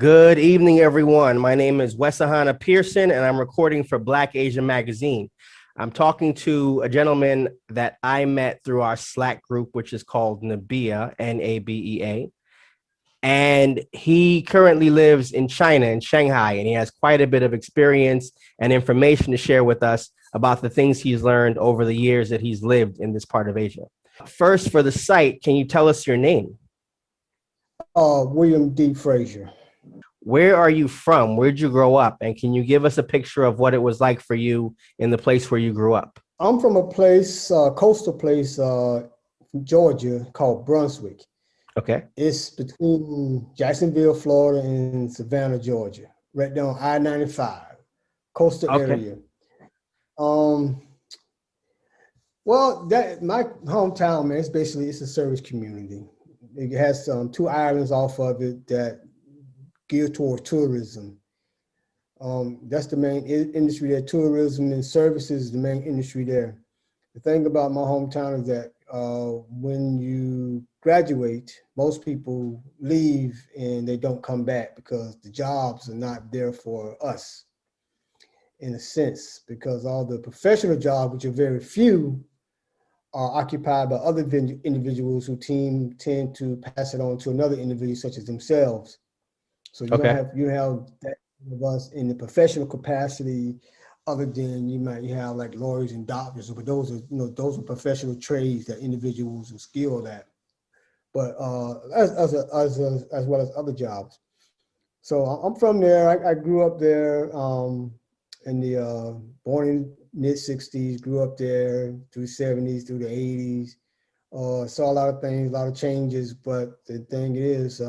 Good evening, everyone. My name is Wesahana Pearson, and I'm recording for Black Asian Magazine. I'm talking to a gentleman that I met through our Slack group, which is called Nabea, Nabea. And he currently lives in China, in Shanghai, and he has quite a bit of experience and information to share with us about the things he's learned over the years that he's lived in this part of Asia. First, for the site, can you tell us your name? William D. Frazier. Where are you from? Where'd you grow up? And can you give us a picture of what it was like for you in the place where you grew up? I'm from a place, coastal place, Georgia called Brunswick. Okay. It's between Jacksonville, Florida, and Savannah, Georgia, right down I-95, coastal area. Well, that my hometown, man, it's a service community. It has two islands off of it that geared toward tourism. That's the main industry there. Tourism and services is the main industry there. The thing about my hometown is that when you graduate, most people leave and they don't come back because the jobs are not there for us, in a sense, because all the professional jobs, which are very few, are occupied by other individuals who tend to pass it on to another individual such as themselves. So you don't have that of us in the professional capacity, other than you have like lawyers and doctors, but those are professional trades that individuals are skilled at. But as well as other jobs. So I'm from there. I grew up there in the born in mid-60s, grew up there through the 70s, through the 80s. Saw a lot of things, a lot of changes. But the thing is,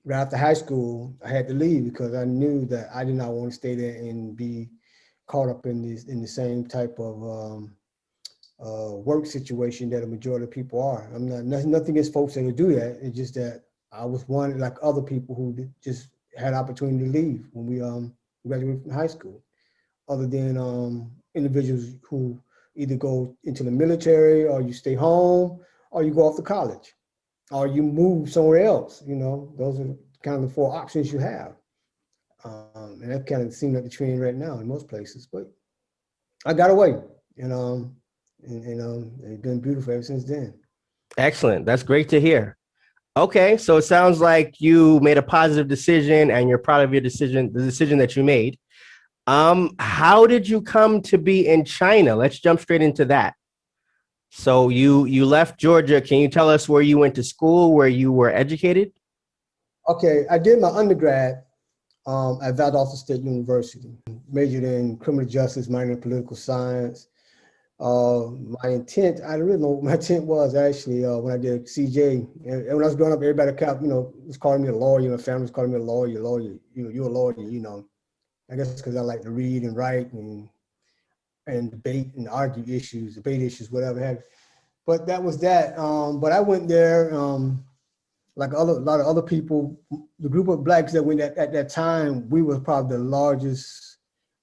right after high school, I had to leave because I knew that I did not want to stay there and be caught up in the same type of work situation that a majority of people are. I'm nothing against folks that will do that. It's just that I was one like other people who just had opportunity to leave when we graduated from high school. Other than individuals who either go into the military or you stay home or you go off to college or you move somewhere else. Those are kind of the four options you have. And that kind of seems like the trend right now in most places, but I got away, and it's been beautiful ever since then. Excellent. That's great to hear. Okay, so it sounds like you made a positive decision and you're proud of your decision, the decision that you made. How did you come to be in China? Let's jump straight into that. So you left Georgia. Can you tell us where you went to school, where you were educated? Okay, I did my undergrad at Valdosta State University, majored in criminal justice, minor in political science. My intent, I don't really know what my intent was actually when I did CJ. And when I was growing up, everybody kept, was calling me a lawyer. My family was calling me a lawyer, you're a lawyer, I guess because I like to read and write and debate and argue issues, debate issues, whatever have you. But that was that. But I went there, like a lot of other people, the group of Blacks that went at that time, we were probably the largest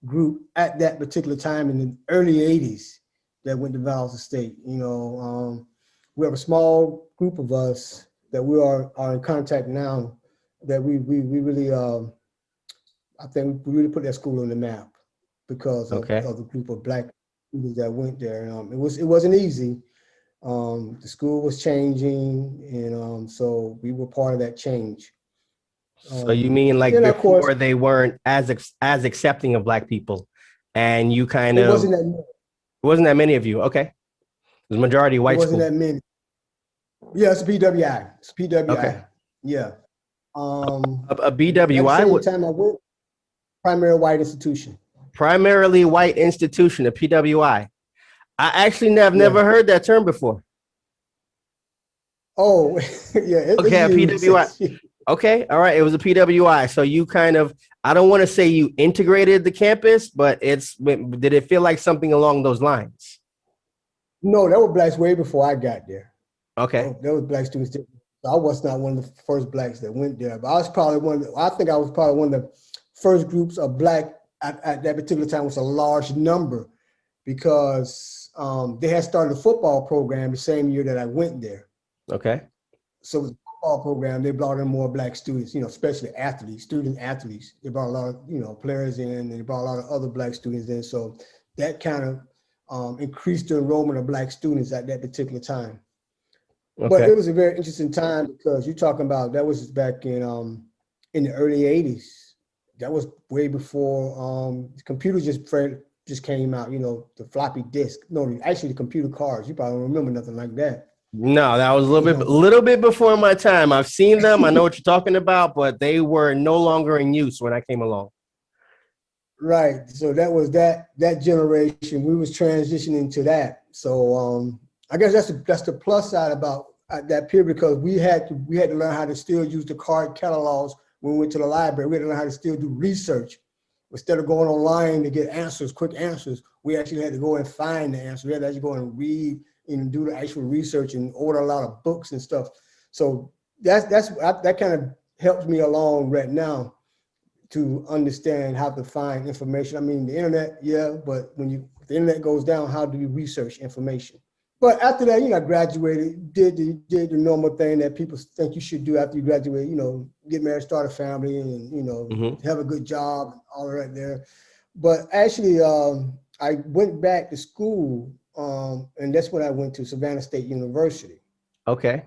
group at that particular time in the early 80s that went to Valdosta State. We have a small group of us that we are in contact now that we really, I think we really put that school on the map because of the group of Black students that went there. It wasn't easy. The school was changing, and so we were part of that change. So you mean like before they weren't as accepting of Black people, and you kind of it wasn't that many of you. Okay, it was majority white. It wasn't that many. Yeah, it's a PWI. It's PWI. Okay. Yeah. A BWI. At the same time, I went primary white institution. Primarily white institution, a PWI. I actually have never heard that term before. Oh, yeah. Okay, a PWI. Okay, all right. It was a PWI. So you kind of, I don't want to say you integrated the campus, but did it feel like something along those lines? No, there were Blacks way before I got there. Okay. There was Black students there. I was not one of the first Blacks that went there, but I was probably one of the first groups of Black at that particular time. Was a large number because they had started a football program the same year that I went there. Okay. So football program, they brought in more black students, especially athletes, student athletes. They brought a lot of, players in, and they brought a lot of other black students in. So that kind of increased the enrollment of black students at that particular time. But Okay. it was a very interesting time because you're talking about that was back in the early 80s. That was way before computers just came out, the floppy disk. No, actually the computer cards. You probably don't remember nothing like that. No, that was a You know, little bit before my time. I've seen them. I know what you're talking about, but they were no longer in use when I came along. right. So that was that generation. We was transitioning to that. So I guess that's the plus side about that period, because we had to learn how to still use the card catalogs when we went to the library. We had to learn how to still do research. Instead of going online to get answers, quick answers, we actually had to go and find the answer. We had to actually go and read and do the actual research and order a lot of books and stuff. So that kind of helps me along right now to understand how to find information. I mean, the internet, yeah, but if the internet goes down, how do you research information? But after that, I graduated, did the normal thing that people think you should do after you graduate, get married, start a family, and, have a good job, all right there. But actually, I went back to school, and that's when I went to Savannah State University. Okay.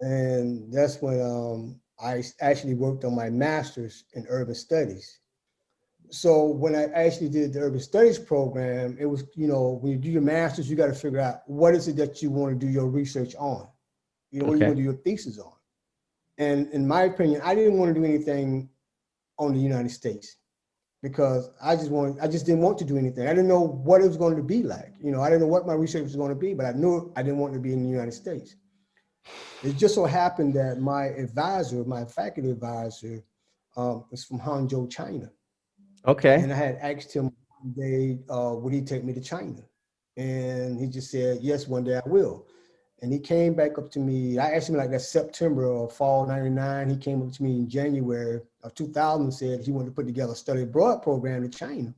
And that's when I actually worked on my master's in urban studies. So when I actually did the urban studies program, it was, when you do your master's, you got to figure out what is it that you want to do your research on, what do you want to do your thesis on? And in my opinion, I didn't want to do anything on the United States because I just didn't want to do anything. I didn't know what it was going to be like. I didn't know what my research was going to be, but I knew I didn't want to be in the United States. It just so happened that my faculty advisor, is from Hangzhou, China. Okay. And I had asked him one day, would he take me to China? And he just said, yes, one day I will. And he came back up to me. I asked him like that September or fall 99. He came up to me in January of 2000 and said he wanted to put together a study abroad program in China.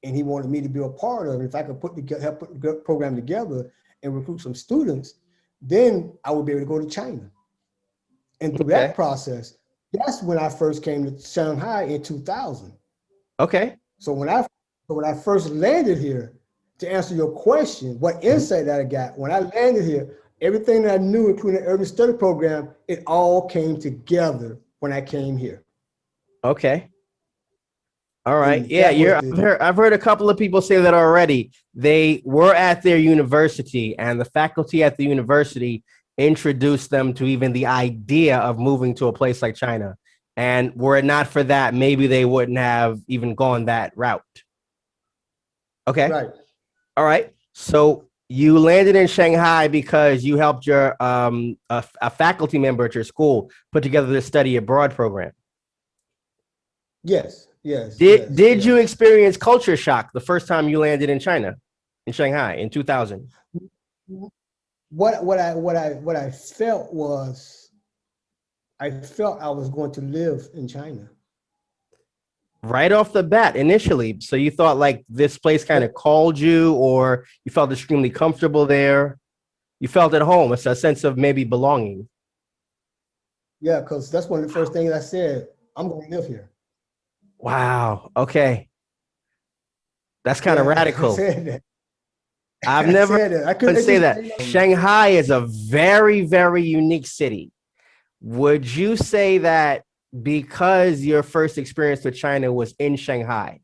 And he wanted me to be a part of it. If I could help put the program together and recruit some students, then I would be able to go to China. And through that process, that's when I first came to Shanghai in 2000. Okay. So when I first landed here, to answer your question, what insight that I got, when I landed here, everything that I knew, including the urban study program, it all came together when I came here. Okay. All right. And Yeah, that was I've heard a couple of people say that already. They were at their university and the faculty at the university introduced them to even the idea of moving to a place like China. And were it not for that, maybe they wouldn't have even gone that route. Okay. right. All right. So you landed in Shanghai because you helped your a faculty member at your school put together the study abroad program. Yes, yes, Did you yes. experience culture shock the first time you landed in China, in Shanghai in 2000? What I felt was I felt I was going to live in China. Right off the bat, initially. So you thought like this place kind of called you, or you felt extremely comfortable there. You felt at home. It's a sense of maybe belonging. Yeah, because that's one of the first things I said. I'm going to live here. Wow. Okay. That's kind of Yeah, I radical. said that. I've I never said that. I could say just that. Shanghai is a very, very unique city. Would you say that because your first experience with China was in Shanghai,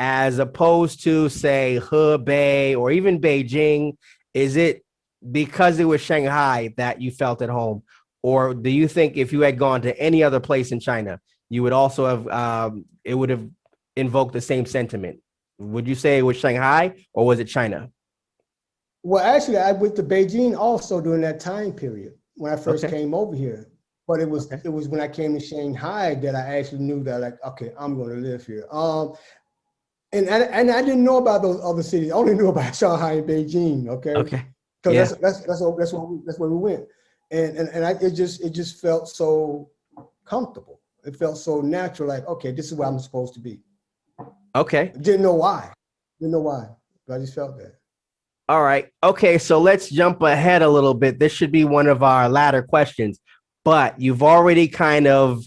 as opposed to, say, Hebei or even Beijing, is it because it was Shanghai that you felt at home? Or do you think if you had gone to any other place in China, you would also have, it would have invoked the same sentiment? Would you say it was Shanghai or was it China? Well, actually, I went to Beijing also during that time period when I first Okay. came over here. But it was Okay. when I came to Shanghai that I actually knew that, like, okay, I'm going to live here. And I didn't know about those other cities. I only knew about Shanghai and Beijing. Okay, Okay. Yeah. because that's where we went, and it just felt so comfortable. It felt so natural. Like, okay, this is where I'm supposed to be. Okay. Didn't know why, but I just felt that. All right. Okay. So let's jump ahead a little bit. This should be one of our latter questions, but you've already kind of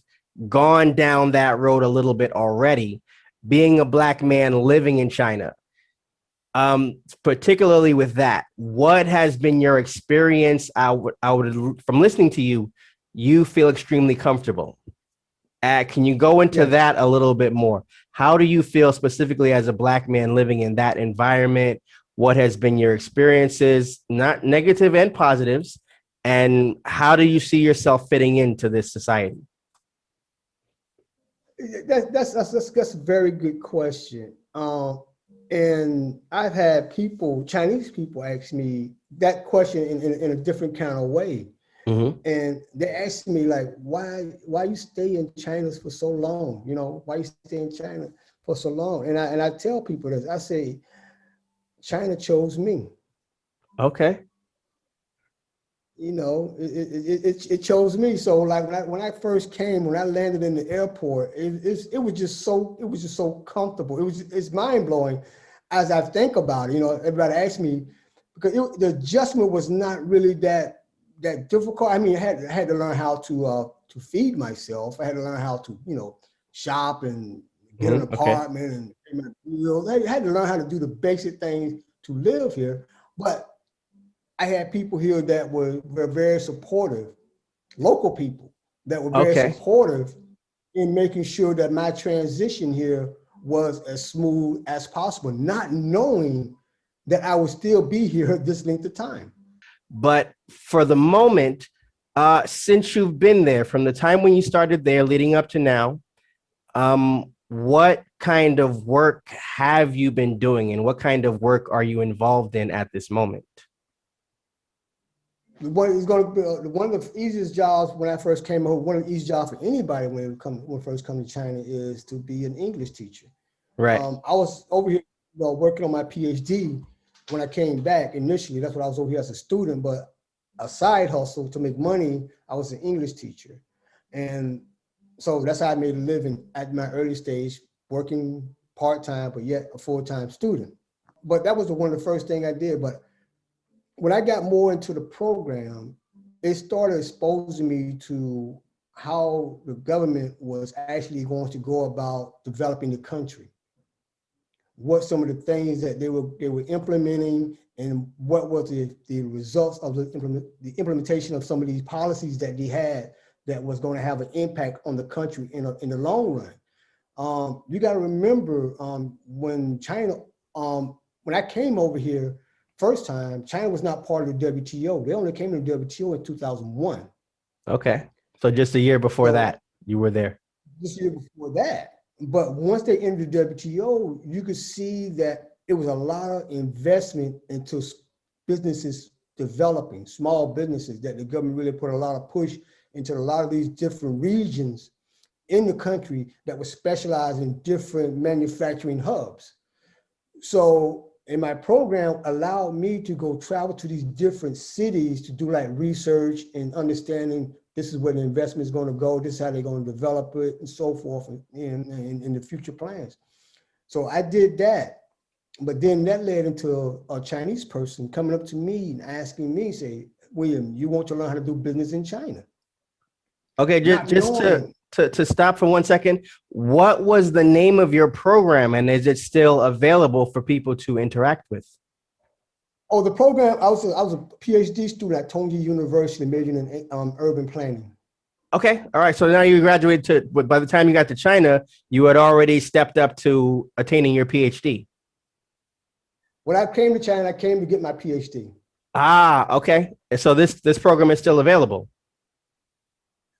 gone down that road a little bit already. Being a black man living in China, particularly with that, what has been your experience? From listening to you, you feel extremely comfortable. Can you go into Yes. that a little bit more? How do you feel specifically as a black man living in that environment? What has been your experiences, not negative and positives? And how do you see yourself fitting into this society? That's a very good question. And I've had people, Chinese people, ask me that question in a different kind of way. Mm-hmm. And they asked me like, why you stay in China for so long? You know, why you stay in China for so long? And I tell people this. I say, China chose me. Okay. You know, it chose me. So like when I first came, when I landed in the airport, it was just so comfortable. It's mind blowing as I think about it. You know, everybody asked me because the adjustment was not really that difficult. I mean, I had to learn how to feed myself. I had to learn how to shop and get an Mm-hmm. Okay. apartment and pay my bills. I had to learn how to do the basic things to live here, but I had people here that were very supportive, local people that were very Okay. supportive in making sure that my transition here was as smooth as possible, not knowing that I would still be here this length of time. But for the moment, since you've been there from the time when you started there leading up to now, what kind of work have you been doing and what kind of work are you involved in at this moment? What is going to be one of the easiest jobs when I first came over, one of the easiest jobs for anybody when first come to China is to be an English teacher. Right. I was over here, working on my PhD when I came back initially. That's what I was over here as a student, but a side hustle to make money, I was an English teacher. And so that's how I made a living at my early stage, working part-time, but yet a full-time student. But that was one of the first thing I did. But when I got more into the program, it started exposing me to how the government was actually going to go about developing the country, what some of the things that they were implementing, and what was the results of the implementation of some of these policies that they had that was going to have an impact on the country in the long run. You got to remember when China, when I came over here first time, China was not part of the WTO. They only came to the WTO in 2001. Okay. So just a year before So that, you were there. this year before that. But once they entered the WTO, you could see that it was a lot of investment into businesses developing, small businesses, that the government really put a lot of push into a lot of these different regions in the country that were specialized in different manufacturing hubs. So in my program allowed me to go travel to these different cities to do like research and understanding this is where the investment is going to go, this is how they're going to develop it and so forth in the future plans. So I did that. But then that led into a Chinese person coming up to me and asking me, say, William, you want to learn how to do business in China? Okay, Not just knowing. to stop for 1 second, what was the name of your program and is it still available for people to interact with? Oh, the program, I was a PhD student at Tongji University, majoring in urban planning. Okay, all right. So now you graduated to, but by the time you got to China, you had already stepped up to attaining your PhD. When I came to China, I came to get my PhD. Ah, okay. So this program is still available.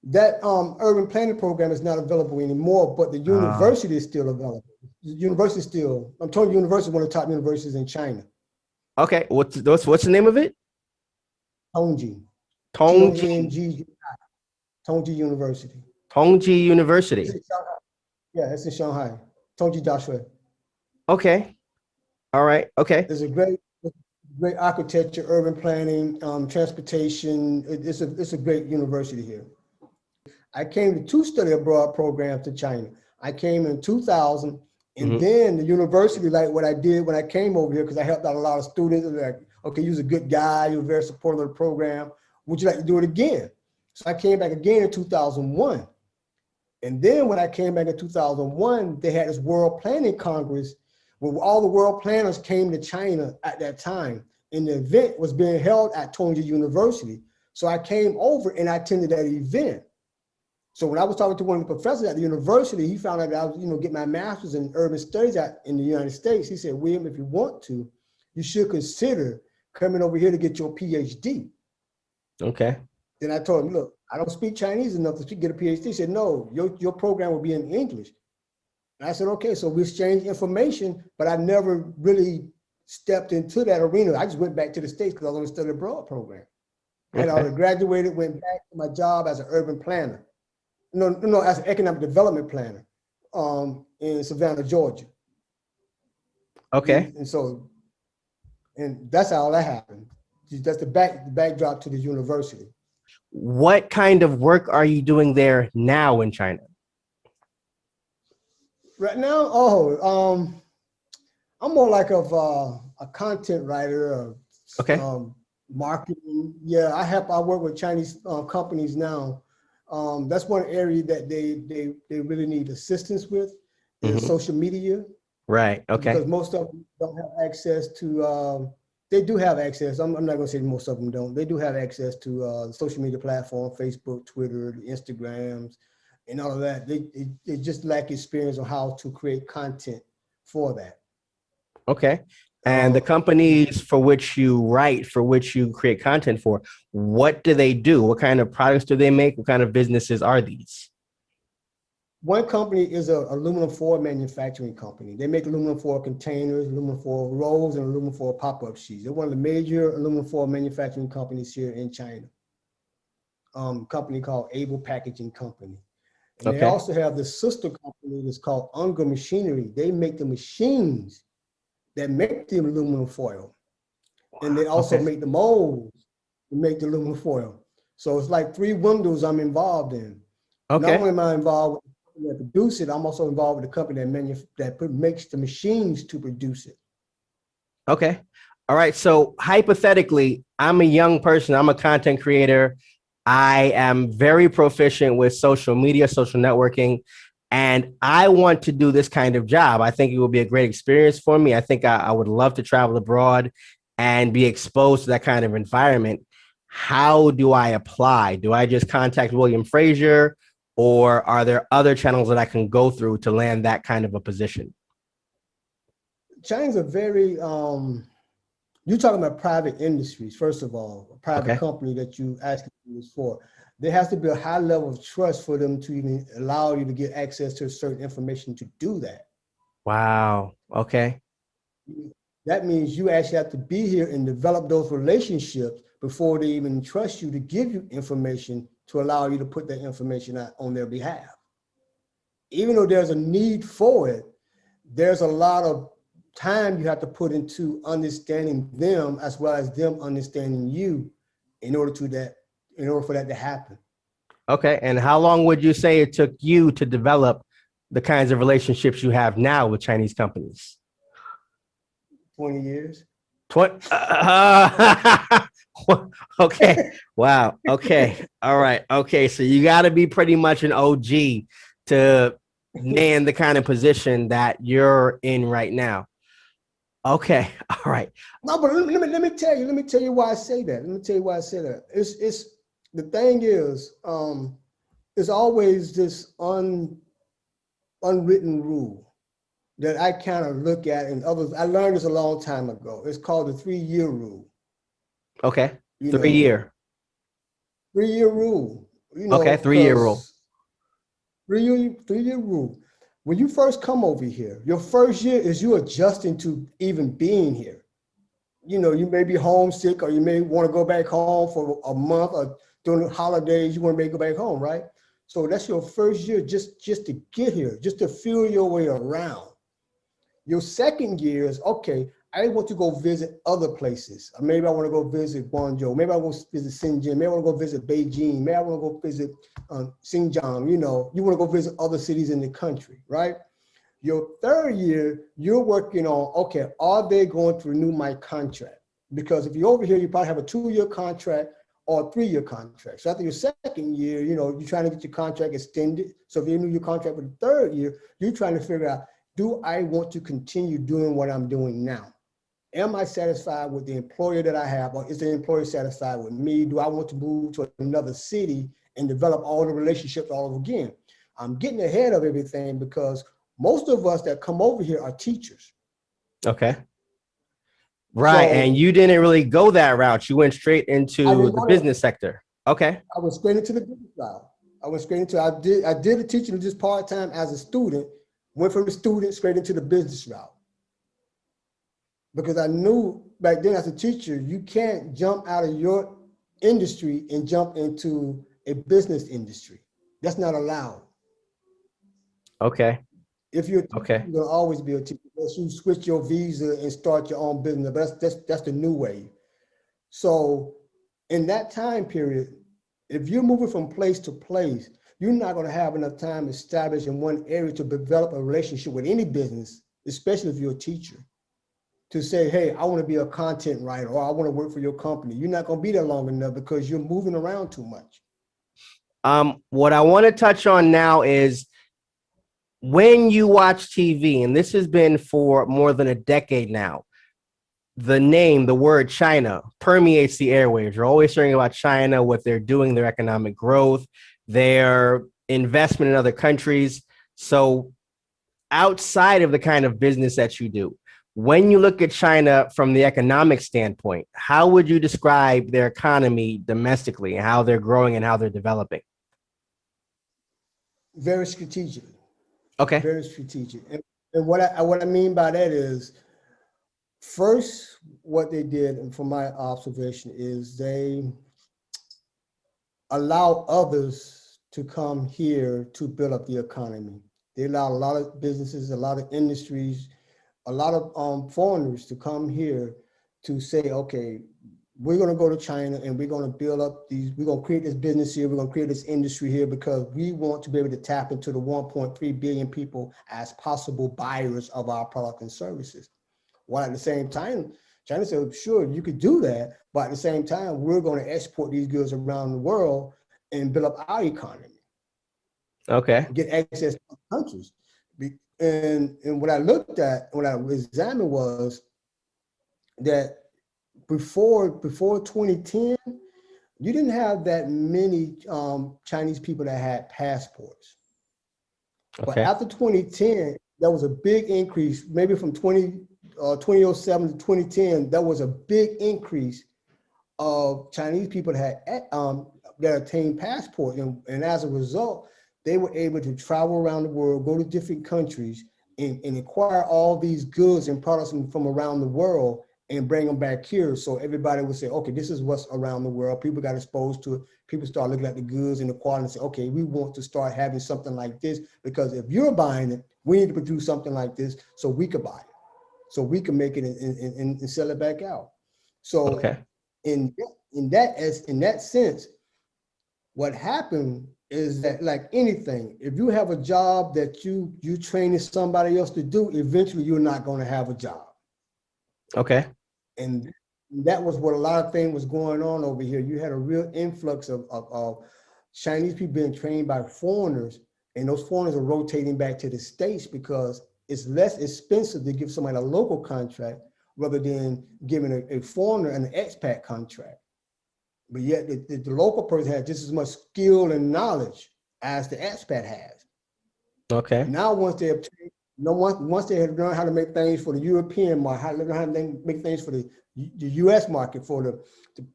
That urban planning program is not available anymore, but the Ah, university is still available. The university still, I'm telling you, university is one of the top universities in China. okay. What's the name of it? Tongji, Tongji Tong, Tongji University. Tongji It's University. in Shanghai. Yeah, it's in Shanghai. Tongji Dashue. Okay. All right. Okay. There's a great architecture, urban planning, transportation. It's a great university here. I came to two study abroad programs to China. I came in 2000, and Mhm. then the university, like what I did when I came over here, because I helped out a lot of students, like, Okay, you're a good guy. You're very supportive of the program. Would you like to do it again? So I came back again in 2001. And then when I came back in 2001, they had this World Planning Congress where all the world planners came to China at that time. And the event was being held at Tongji University. So I came over and I attended that event. So when I was talking to one of the professors at the university, he found out that I was, getting my master's in urban studies in the United States. He said, William, if you want to, you should consider coming over here to get your PhD. Okay. Then I told him, look, I don't speak Chinese enough to get a PhD. He said, no, your program will be in English. And I said, okay, so we exchanged information, but I never really stepped into that arena. I just went back to the States because I was on the study abroad program. And I graduated, went back to my job as an urban planner. No, as an economic development planner in Savannah, Georgia. Okay. And that's how that happened. That's the backdrop to the university. What kind of work are you doing there now in China? Right now, I'm more like a content writer, marketing. Yeah, I work with Chinese companies now. That's one area that they really need assistance with is social media. Right. Okay. Because most of them don't have access to, they do have access. I'm not going to say most of them don't. They do have access to the social media platform, Facebook, Twitter, Instagrams, and all of that. They just lack experience on how to create content for that. Okay. And the companies for which you write, for which you create content for, what do they do? What kind of products do they make? What kind of businesses are these? One company is an aluminum foil manufacturing company. They make aluminum foil containers, aluminum foil rolls, and aluminum foil pop-up sheets. They're one of the major aluminum foil manufacturing companies here in China. Company called Able Packaging Company. And they also have the sister company that's called Unger Machinery. They make the machines that make the aluminum foil. And they also make the molds to make the aluminum foil. So it's like 3 windows I'm involved in. Not only am I involved with the company that produce it, I'm also involved with the company that makes the machines to produce it. Okay. All right. So hypothetically, I'm a young person. I'm a content creator. I am very proficient with social media, social networking, and I want to do this kind of job. I think it would be a great experience for me. I think I would love to travel abroad and be exposed to that kind of environment. How do I apply? Do I just contact William Frazier, or are there other channels that I can go through to land that kind of a position? China's a very, you're talking about private industries, first of all, a private company that you asking this for. There has to be a high level of trust for them to even allow you to get access to certain information to do that. Wow. Okay. That means you actually have to be here and develop those relationships before they even trust you to give you information to allow you to put that information out on their behalf. Even though there's a need for it, there's a lot of time you have to put into understanding them as well as them understanding you in order for that to happen. Okay. And how long would you say it took you to develop the kinds of relationships you have now with Chinese companies? 20 years. 20. Okay. Wow. Okay. All right. Okay. So you got to be pretty much an OG to man the kind of position that you're in right now. Okay. All right. No, but let me tell you why I say that. It's the thing is, it's always this unwritten rule that I kind of look at, and others, I learned this a long time ago. It's called the 3-year rule. Okay. 3-year. 3-year rule. Okay. 3-year rule. 3-year rule. When you first come over here, your first year is you adjusting to even being here. You may be homesick, or you may want to go back home for a month, or during the holidays, you want to go back home, right? So that's your first year just to get here, just to feel your way around. Your second year is, okay, I want to go visit other places. Maybe I want to go visit Guangzhou. Maybe I want to visit Shenzhen. Maybe I want to go visit Beijing. Maybe I want to go visit Xinjiang. You want to go visit other cities in the country, right? Your third year, you're working on, okay, are they going to renew my contract? Because if you're over here, you probably have a 2-year contract or a 3-year contract. So after your second year, you know, you're trying to get your contract extended. So if you renew your contract for the 3rd year, you're trying to figure out, do I want to continue doing what I'm doing now? Am I satisfied with the employer that I have, or is the employer satisfied with me? Do I want to move to another city and develop all the relationships all over again? I'm getting ahead of everything because most of us that come over here are teachers. Okay. Right. And So you didn't really go that route. You went straight I into didn't the go there. business sector. Okay. I went straight into the business route. I did the teaching just part-time as a student, went from the student straight into the business route. Because I knew back then as a teacher, you can't jump out of your industry and jump into a business industry. That's not allowed. Okay. If you're a teacher, Okay. you're gonna always be a teacher. Unless you switch your visa and start your own business. But that's the new way. So in that time period, if you're moving from place to place, you're not going to have enough time established in one area to develop a relationship with any business, especially if you're a teacher, to say, hey, I want to be a content writer or I want to work for your company. You're not going to be there long enough because you're moving around too much. What I want to touch on now is when you watch TV, and this has been for more than a decade now, the word China permeates the airwaves. You're always hearing about China, what they're doing, their economic growth, their investment in other countries. So outside of the kind of business that you do, when you look at China from the economic standpoint, how would you describe their economy domestically and how they're growing and how they're developing? Very strategic, Okay. very strategic. And what I mean by that is, first, what they did, and from my observation, is they allow others to come here to build up the economy. They allow a lot of businesses, a lot of industries, a lot of foreigners to come here to say, okay, we're going to go to China and we're going to build up we're going to create this business here, we're going to create this industry here because we want to be able to tap into the 1.3 billion people as possible buyers of our product and services. While at the same time, China said, sure, you could do that, but at the same time, we're going to export these goods around the world and build up our economy. Okay. Get access to countries. And what I looked at, what I examined was that before 2010, you didn't have that many Chinese people that had passports. But Okay. after 2010, there was a big increase, maybe from 2007 to 2010, there was a big increase of Chinese people that had that attained passport. And as a result, they were able to travel around the world, go to different countries and acquire all these goods and products from around the world and bring them back here. So everybody would say, okay, this is what's around the world. People got exposed to it. People start looking at the goods and the quality and say, okay, we want to start having something like this because if you're buying it, we need to produce something like this so we could buy it. So we can make it and sell it back out. So Okay. in that sense, what happened is that, like anything, if you have a job that you training somebody else to do, eventually you're not going to have a job. Okay. And that was what a lot of things was going on over here. You had a real influx of Chinese people being trained by foreigners, and those foreigners are rotating back to the States because it's less expensive to give somebody a local contract rather than giving a foreigner an expat contract. But yet the local person has just as much skill and knowledge as the expat has. Okay. And now once they obtain, once they have learned how to make things for the European market, how to make things for the US market, for the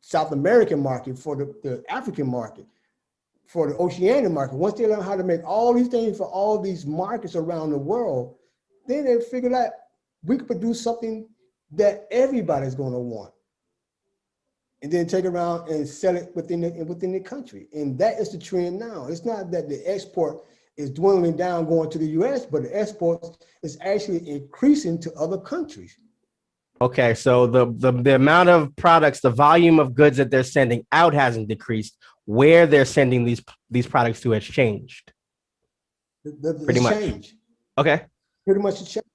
South American market, for the African market, for the Oceanian market, once they learn how to make all these things for all these markets around the world, then they figured out we could produce something that everybody's going to want. And then take it around and sell it within the country. And that is the trend now. It's not that the export is dwindling down going to the US, but the export is actually increasing to other countries. Okay. So the amount of products, the volume of goods that they're sending out hasn't decreased. Where they're sending these products to has changed. Pretty It's much. changed. Okay. Pretty much it's changed.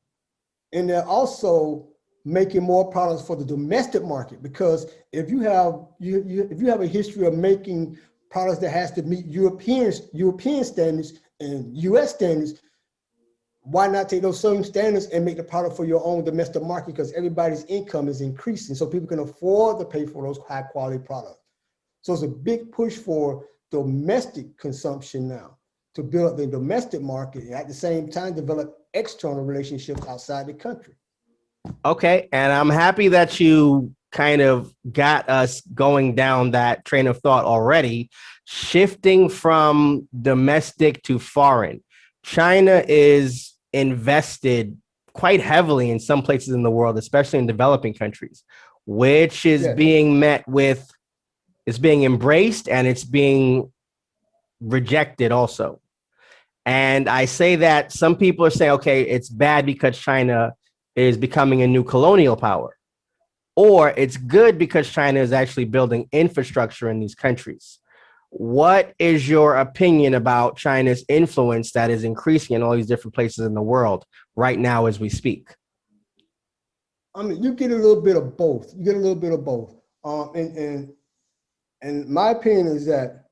And they're also making more products for the domestic market. Because if you have if you have a history of making products that has to meet European standards and US standards, why not take those same standards and make the product for your own domestic market? Because everybody's income is increasing, so people can afford to pay for those high quality products. So it's a big push for domestic consumption now, to build up the domestic market and at the same time develop external relationships outside the country. Okay. And I'm happy that you kind of got us going down that train of thought already, shifting from domestic to foreign. China is invested quite heavily in some places in the world, especially in developing countries, which is Yes. being met with, it's being embraced and it's being rejected also. And I say that some people are saying, okay, it's bad because China is becoming a new colonial power, or it's good because China is actually building infrastructure in these countries. What is your opinion about China's influence that is increasing in all these different places in the world right now as we speak? I mean, you get a little bit of both. You get a little bit of both. And my opinion is that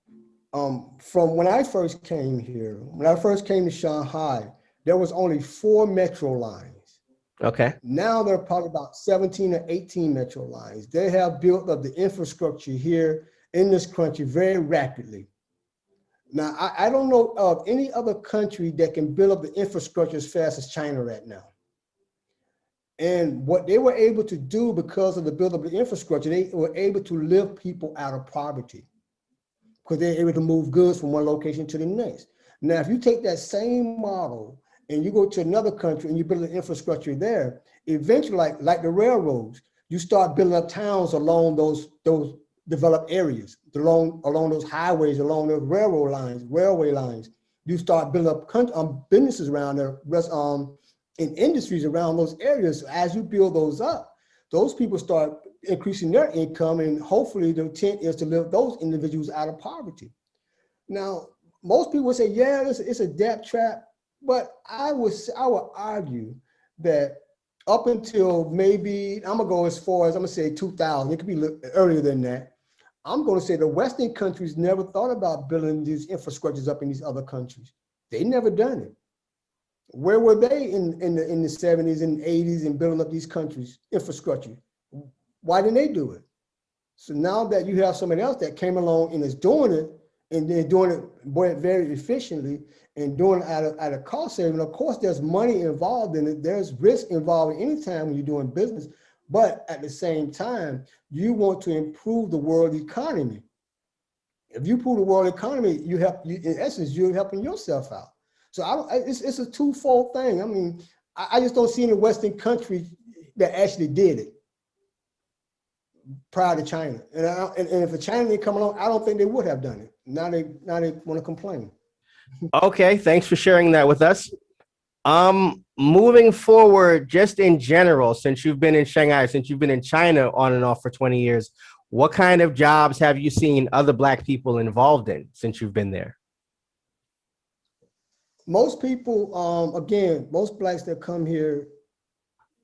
from when I first came here, when I first came to Shanghai, there was only 4 metro lines. Okay. Now there are probably about 17 or 18 metro lines. They have built up the infrastructure here in this country very rapidly. Now, I don't know of any other country that can build up the infrastructure as fast as China right now. And what they were able to do because of the build up of the infrastructure, they were able to lift people out of poverty because they're able to move goods from one location to the next. Now, if you take that same model and you go to another country and you build an infrastructure there, eventually, like the railroads, you start building up towns along those developed areas, along those highways, along those railway lines. You start building up businesses around there, in industries around those areas. As you build those up, those people start increasing their income, and hopefully the intent is to lift those individuals out of poverty. Now, most people would say, yeah, it's a debt trap, but I would argue that up until maybe, I'm gonna go as far as, I'm gonna say 2000, it could be earlier than that. I'm gonna say the Western countries never thought about building these infrastructures up in these other countries. They never done it. Where were they in the 70s and 80s and building up these countries' infrastructure? Why didn't they do it? So now that you have somebody else that came along and is doing it, and they're doing it very efficiently and doing it at a cost saving, of course, there's money involved in it. There's risk involved anytime when you're doing business. But at the same time, you want to improve the world economy. If you improve the world economy, in essence, you're helping yourself out. So it's a twofold thing. I mean, I just don't see any Western country that actually did it prior to China. And if China didn't come along, I don't think they would have done it. Now they want to complain. Okay. Thanks for sharing that with us. Moving forward, just in general, since you've been in Shanghai, since you've been in China on and off for 20 years, what kind of jobs have you seen other Black people involved in since you've been there? Most people, again, most Blacks that come here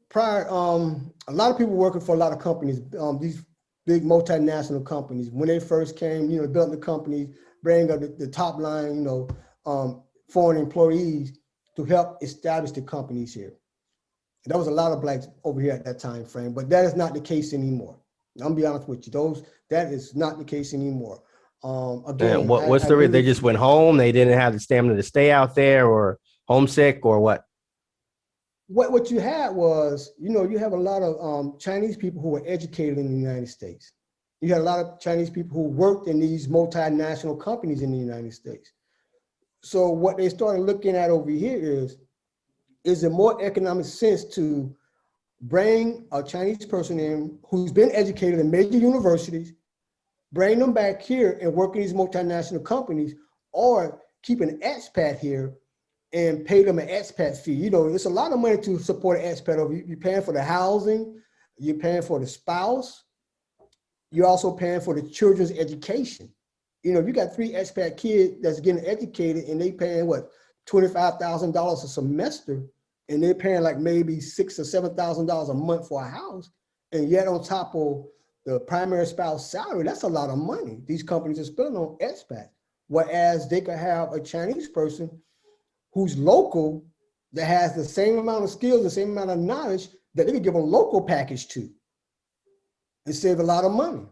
prior, a lot of people working for a lot of companies, these big multinational companies. When they first came, built the companies, bring up the top line, foreign employees to help establish the companies here. And there was a lot of Blacks over here at that time frame, but that is not the case anymore. I'm gonna be honest with you, that is not the case anymore. Again, what's the reason? They just went home. They didn't have the stamina to stay out there, or homesick, or what? What you had was, you have a lot of Chinese people who were educated in the United States. You had a lot of Chinese people who worked in these multinational companies in the United States. So what they started looking at over here is it more economic sense to bring a Chinese person in who's been educated in major universities, bring them back here and work in these multinational companies, or keep an expat here and pay them an expat fee. It's a lot of money to support an expat over. You're paying for the housing, you're paying for the spouse, you're also paying for the children's education. If you got 3 expat kids that's getting educated and they paying what, $25,000 a semester, and they're paying like maybe $6,000 or $7,000 a month for a house, and yet on top of the primary spouse salary, that's a lot of money these companies are spending on expats. Whereas they could have a Chinese person who's local that has the same amount of skills, the same amount of knowledge that they could give a local package to and save a lot of money.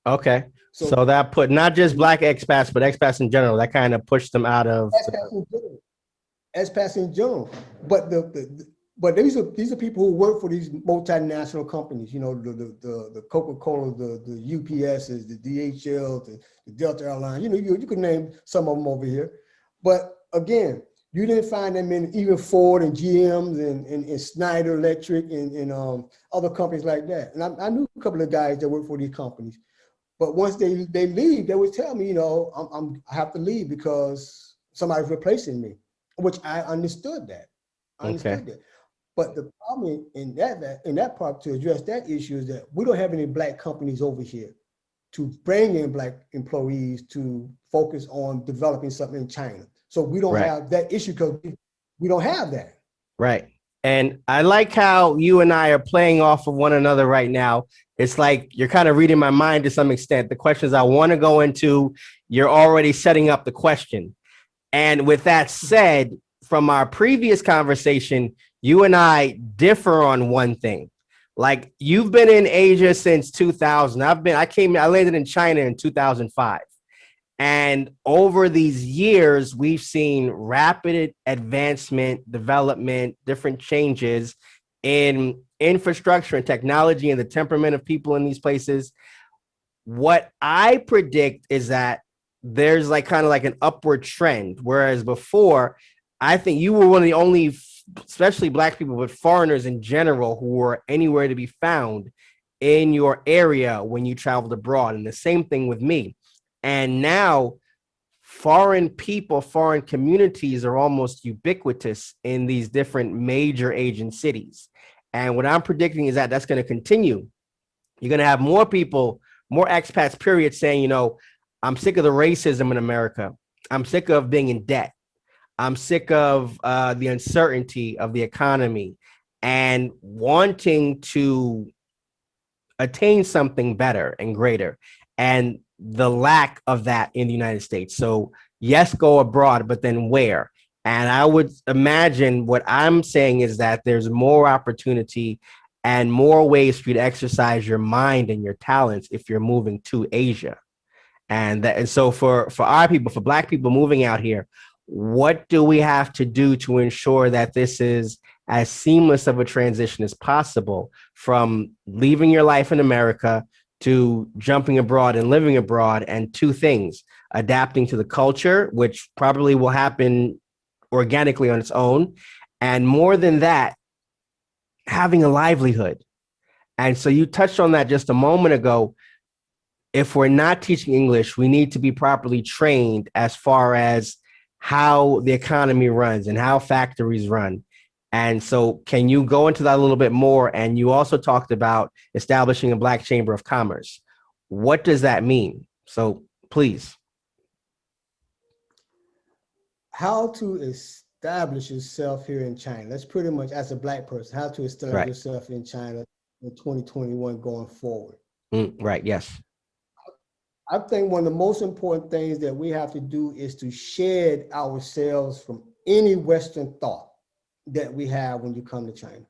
Okay. So So that put not just Black expats, but expats in general, that kind of pushed them out of expats in general. But but these are people who work for these multinational companies, you know, the Coca-Cola, the UPSs, the DHL, the Delta Airlines, you know, you could name some of them over here. But again, you didn't find them in even Ford and GMs and Schneider Electric and other companies like that. And I knew a couple of guys that work for these companies. But once they leave, they would tell me, you know, I have to leave because somebody's replacing me, which I understood that. I understood that. But the problem in that part to address that issue is that we don't have any Black companies over here to bring in Black employees to focus on developing something in China. So we don't have that issue because we don't have that. Right. And I like how you and I are playing off of one another right now. It's like you're kind of reading my mind to some extent. The questions I want to go into, you're already setting up the question. And with that said, from our previous conversation, you and I differ on one thing. Like, you've been in Asia since 2000. I landed in China in 2005. And over these years, we've seen rapid advancement, development, different changes in infrastructure and technology and the temperament of people in these places. What I predict is that there's like kind of like an upward trend, whereas before, I think you were one of the only, especially Black people, but foreigners in general, who were anywhere to be found in your area when you traveled abroad. And the same thing with me. And now foreign people, foreign communities are almost ubiquitous in these different major Asian cities. And what I'm predicting is that that's going to continue. You're going to have more people, more expats, period, saying, you know, I'm sick of the racism in America. I'm sick of being in debt. I'm sick of the uncertainty of the economy and wanting to attain something better and greater, and the lack of that in the United States. So yes, go abroad, but then where? And I would imagine what I'm saying is that there's more opportunity and more ways for you to exercise your mind and your talents if you're moving to Asia. And so for our people, for Black people moving out here, what do we have to do to ensure that this is as seamless of a transition as possible from leaving your life in America to jumping abroad and living abroad? And two things: adapting to the culture, which probably will happen organically on its own, and more than that, having a livelihood. And so you touched on that just a moment ago. If we're not teaching English, we need to be properly trained as far as how the economy runs and how factories run. And so can you go into that a little bit more? And you also talked about establishing a Black Chamber of Commerce. What does that mean? So please. How to establish yourself here in China. That's pretty much, as a Black person, how to establish yourself in China in 2021 going forward. Right. Yes. I think one of the most important things that we have to do is to shed ourselves from any Western thought that we have when you come to China.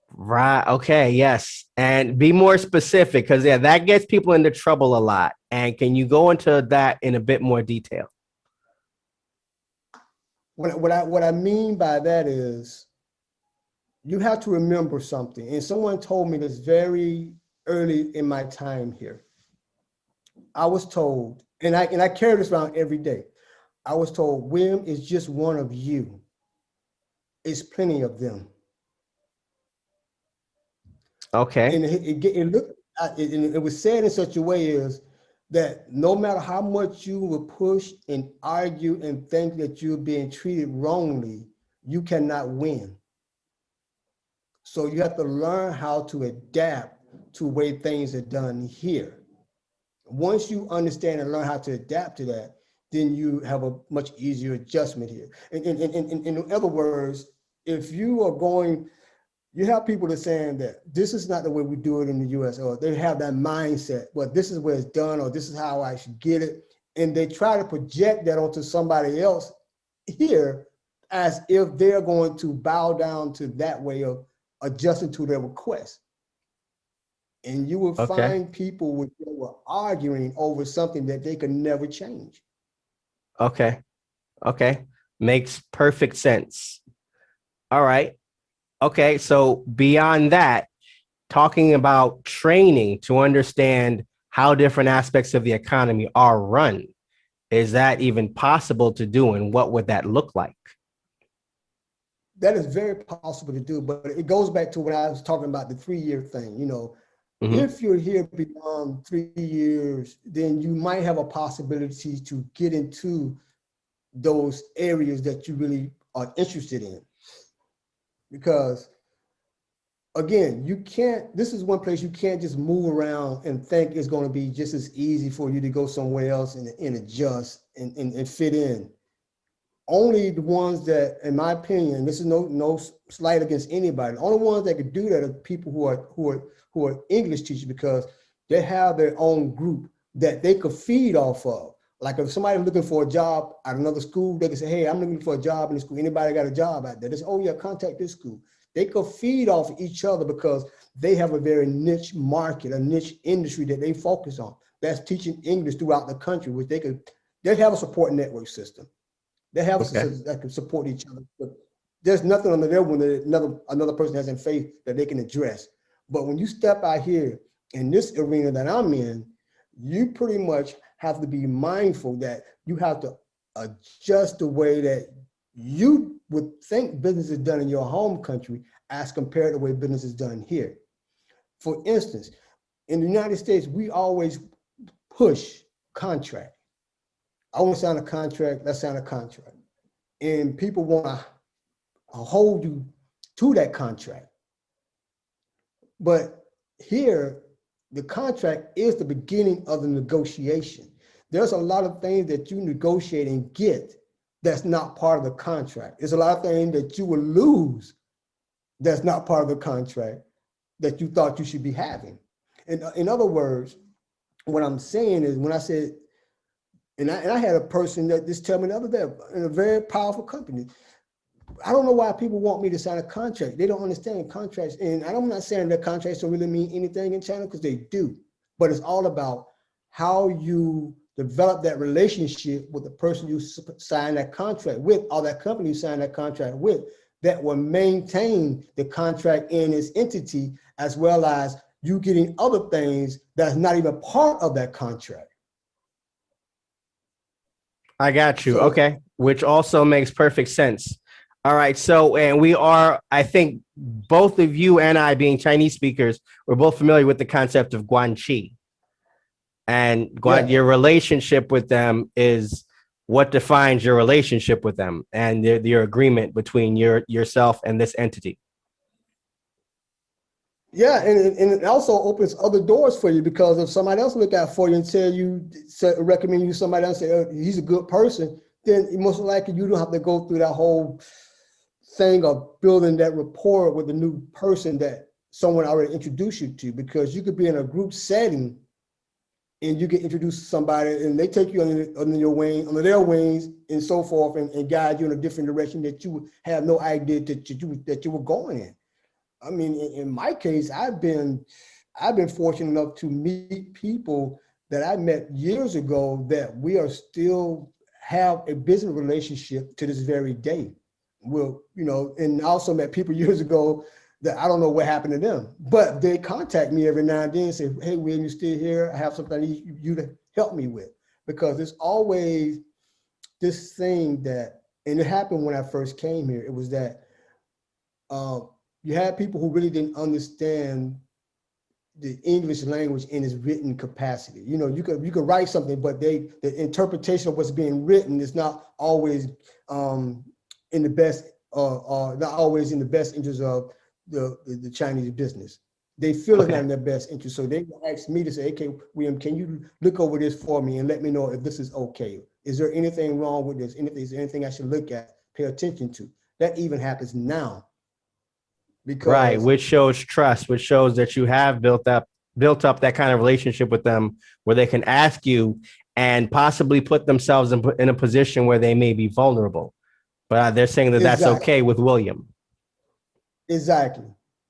Right. Okay. Yes. And be more specific, because that gets people into trouble a lot. And can you go into that in a bit more detail? What I mean by that is, you have to remember something. And someone told me this very early in my time here. I was told, and I carry this around every day. I was told, William is just one of you. It's plenty of them. Okay. And it was said in such a way is that no matter how much you will push and argue and think that you're being treated wrongly, you cannot win. So you have to learn how to adapt to the way things are done here. Once you understand and learn how to adapt to that, then you have a much easier adjustment here. In other words, if you are going, you have people that are saying that this is not the way we do it in the US, or they have that mindset, well, this is where it's done, or this is how I should get it. And they try to project that onto somebody else here as if they're going to bow down to that way of adjusting to their request. And you will Okay. find people with they were arguing over something that they could never change. Okay. Okay. Makes perfect sense. All right. Okay. So beyond that, talking about training to understand how different aspects of the economy are run, is that even possible to do? And what would that look like? That is very possible to do, but it goes back to what I was talking about, the 3-year thing. Mm-hmm. If you're here beyond 3 years, then you might have a possibility to get into those areas that you really are interested in. Because again, this is one place you can't just move around and think it's going to be just as easy for you to go somewhere else and adjust and fit in. Only the ones that, in my opinion, this is no slight against anybody, the only ones that could do that are people who are English teachers, because they have their own group that they could feed off of. Like if somebody's looking for a job at another school, they can say, hey, I'm looking for a job in the school. Anybody got a job out there? They say, oh yeah, contact this school. They could feed off each other because they have a very niche market, a niche industry that they focus on. That's teaching English throughout the country, which they have a support network system. They have a Okay. system that can support each other. But there's nothing under there when another person has in faith that they can address. But when you step out here in this arena that I'm in, you pretty much have to be mindful that you have to adjust the way that you would think business is done in your home country as compared to the way business is done here. For instance, in the United States, we always push contract. I want to sign a contract, let's sign a contract. And people want to hold you to that contract. But here, the contract is the beginning of the negotiation. There's a lot of things that you negotiate and get that's not part of the contract. There's a lot of things that you will lose that's not part of the contract that you thought you should be having. And in other words, what I'm saying is, when I said, and I had a person that just tell me the other day in a very powerful company, I don't know why people want me to sign a contract. They don't understand contracts. And I'm not saying that contracts don't really mean anything in China, because they do. But it's all about how you develop that relationship with the person you sign that contract with, or that company you sign that contract with, that will maintain the contract in its entity, as well as you getting other things that's not even part of that contract. I got you. So Okay. Which also makes perfect sense. All right. So, and I think both of you and I, being Chinese speakers, we're both familiar with the concept of guanxi. And yes, your relationship with them is what defines your relationship with them, and your agreement between yourself and this entity. yeah, and it also opens other doors for you, because if somebody else look out for you and tell you, recommend you somebody else, say, oh, he's a good person, then most likely you don't have to go through that whole thing of building that rapport with the new person that someone already introduced you to, because you could be in a group setting and you get introduced to somebody and they take you under their wings and so forth, and guide you in a different direction that you have no idea that you were going in. I mean, in my case, I've been fortunate enough to meet people that I met years ago that we are still have a business relationship to this very day. Well, and I also met people years ago that I don't know what happened to them, but they contact me every now and then and say, hey, William, you still here? I have something I need you to help me with. Because there's always this thing that, and it happened when I first came here, it was that you had people who really didn't understand the English language in its written capacity. You could write something, but the interpretation of what's being written is not always in the best, not always in the best interest of the Chinese business. They feel it's not in their best interest, so they ask me to say, okay, William, can you look over this for me and let me know if this is okay? Is there anything wrong with this? Is there anything I should look at, pay attention to? That even happens now. Right, Because which shows trust, which shows that you have built up that kind of relationship with them where they can ask you and possibly put themselves in a position where they may be vulnerable. But they're saying that that's exactly, okay with William. exactly,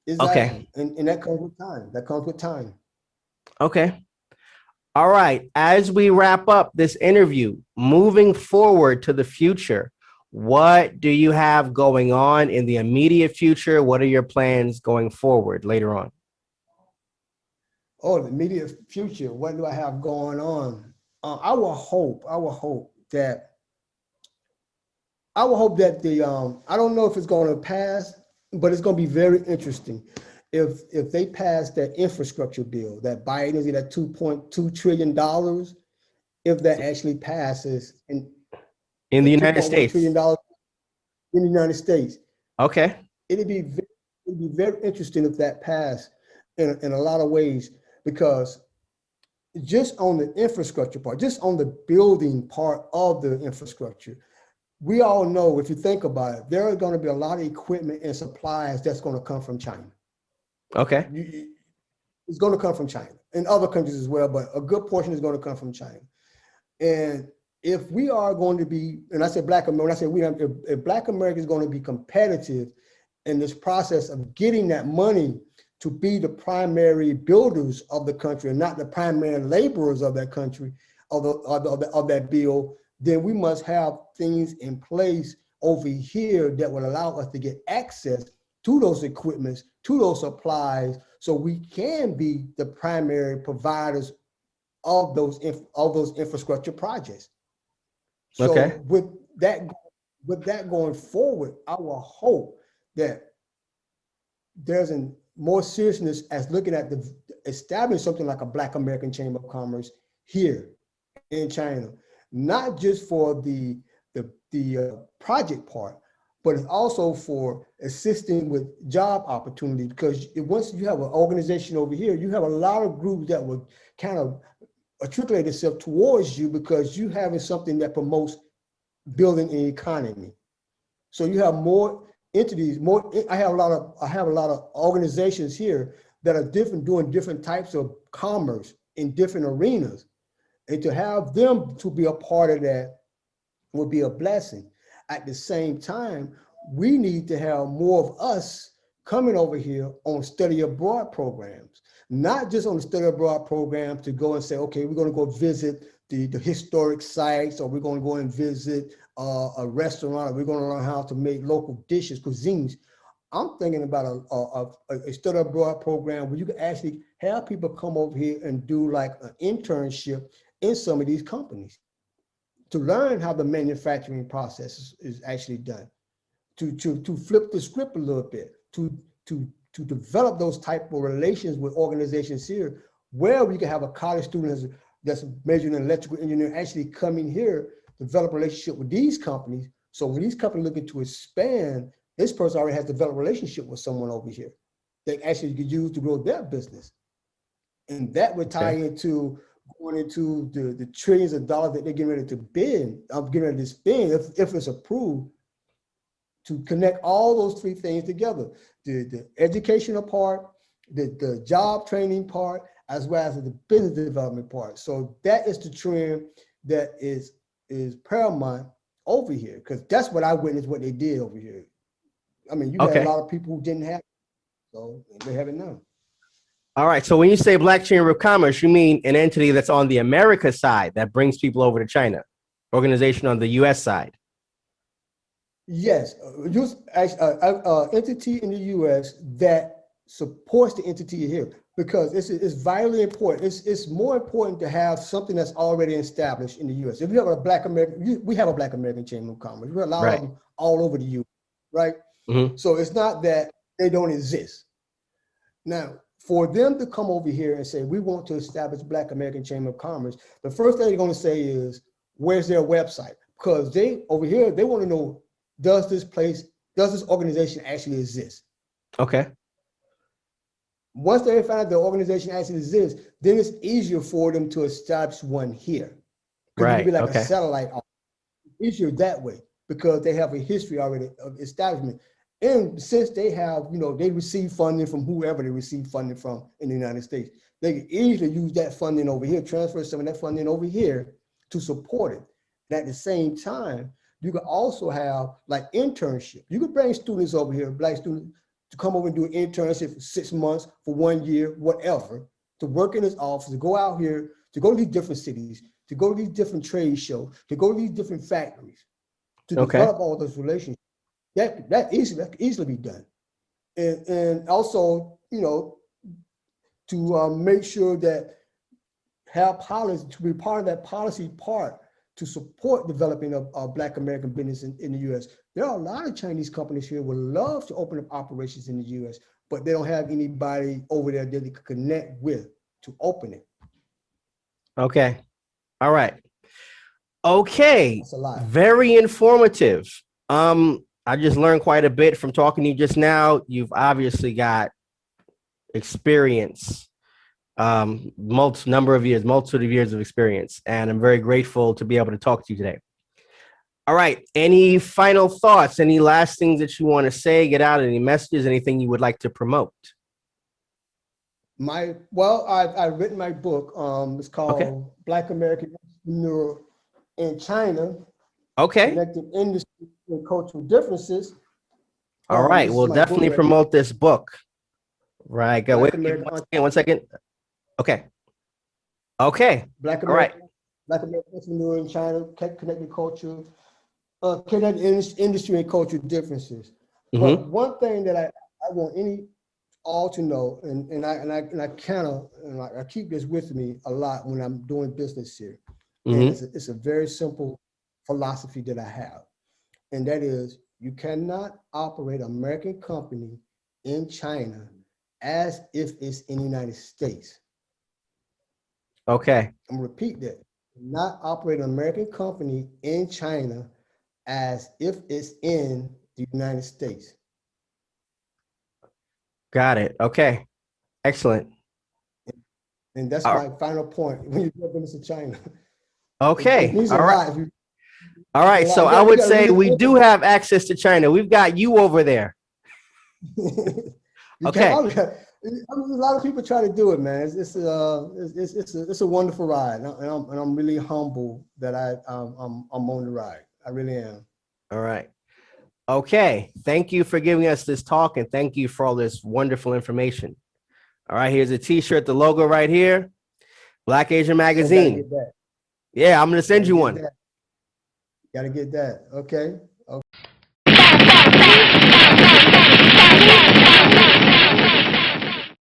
Okay. exactly. And that comes with time. That comes with time. Okay. All right. As we wrap up this interview, moving forward to the future, what do you have going on in the immediate future? What are your plans going forward later on? Oh, the immediate future. What do I have going on? I will hope that the I don't know if it's going to pass, but it's going to be very interesting if they pass that infrastructure bill, that Biden is that $2.2 trillion. If that actually passes, and In the the United 2.1 trillion States. dollars in the United States, Okay. it'd be very interesting if that passed in a lot of ways, because just on the infrastructure part, just on the building part of the infrastructure, we all know, if you think about it, there are going to be a lot of equipment and supplies that's going to come from China. Okay. It's going to come from China and other countries as well, but a good portion is going to come from China. And if we are going to be, and I said Black America, when I said if Black America is going to be competitive in this process of getting that money to be the primary builders of the country and not the primary laborers of that country, of that bill, then we must have things in place over here that will allow us to get access to those equipments, to those supplies, so we can be the primary providers of those infrastructure projects. Okay. So with that going forward, I will hope that there's a more seriousness as looking at establishing something like a Black American Chamber of Commerce here in China, not just for the project part, but it's also for assisting with job opportunity. Because once you have an organization over here, you have a lot of groups that will kind of articulate itself towards you, because you having something that promotes building an economy. So you have more entities, I have a lot of organizations here that are doing different types of commerce in different arenas. And to have them to be a part of that would be a blessing. At the same time, we need to have more of us coming over here on study abroad programs, not just on the study abroad program to go and say, okay, we're going to go visit the historic sites, or we're going to go and visit a restaurant, or we're going to learn how to make local dishes, cuisines. I'm thinking about a study abroad program where you can actually have people come over here and do like an internship in some of these companies to learn how the manufacturing process is actually done, to flip the script a little bit, to develop those type of relations with organizations here, where we can have a college student that's majoring in electrical engineering actually coming here, develop a relationship with these companies. So when these companies looking to expand, this person already has developed a relationship with someone over here that actually could use to grow their business. And that would tie into going into the trillions of dollars that they're getting ready to bid, getting ready to spend, if it's approved, to connect all those three things together: the educational part, the job training part, as well as the business development part. So that is the trend that is paramount over here, because that's what I witnessed what they did over here. I mean, you had a Okay. lot of people who didn't have it, so they have it now. All right. So when you say Black Chamber of Commerce, you mean an entity that's on the America side that brings people over to China, organization on the US side. Yes, just entity in the U.S. that supports the entity here, because it's vitally important. It's more important to have something that's already established in the U.S. If you have a Black American, we have a Black American Chamber of Commerce. We have a lot of them all over the U.S., right? Mm-hmm. So it's not that they don't exist. Now, for them to come over here and say, we want to establish Black American Chamber of Commerce, the first thing they're going to say is, where's their website? Because they over here, they want to know, does this organization actually exist? Okay. Once they find out the organization actually exists, then it's easier for them to establish one here. Because you can be like a satellite office. easier that way because they have a history already of establishment. And since they have, they receive funding from whoever they receive funding from in the United States, they can easily use that funding over here, transfer some of that funding over here to support it. And at the same time, you can also have like internship. You can bring students over here, Black students, to come over and do an internship for 6 months, for 1 year, whatever, to work in his office, to go out here, to go to these different cities, to go to these different trade shows, to go to these different factories, to develop all those relationships. That can easily be done. And also, to make sure that have policy, to be part of that policy part to support developing of Black American business in the US. There are a lot of Chinese companies here would love to open up operations in the US, but they don't have anybody over there that they can connect with to open it. Okay. All right. Okay. That's a lot. Very informative. I just learned quite a bit from talking to you just now. You've obviously got experience, multitude of years of experience, and I'm very grateful to be able to talk to you today. All right. Any final thoughts? Any last things that you want to say, get out, any messages, anything you would like to promote? I've written my book. It's called Black American Entrepreneur in China. Okay. Connecting industry and cultural differences. All right. We'll definitely promote this book. Right. Go. Wait, one second. Okay. Okay. Black American Entrepreneur in China, connecting culture, connecting industry and cultural differences. But one thing that I want all to know, and I keep this with me a lot when I'm doing business here. And it's a very simple philosophy that I have. And that is, you cannot operate an American company in China as if it's in the United States. Okay. I'm gonna repeat that. Not operate an American company in China as if it's in the United States. Got it. Okay. Excellent. And that's my final point when you go business in China. Okay. It means All a right. lot. All right. So I would say we do have access to China. We've got you over there. Okay. A lot of people try to do it, man. It's a wonderful ride, and I'm really humble that I'm on the ride. I really am. All right. Okay. Thank you for giving us this talk, and thank you for all this wonderful information. All right. Here's a T-shirt. The logo right here. Black Asian Magazine. Yeah, I'm gonna send you one. Gotta get that. Okay.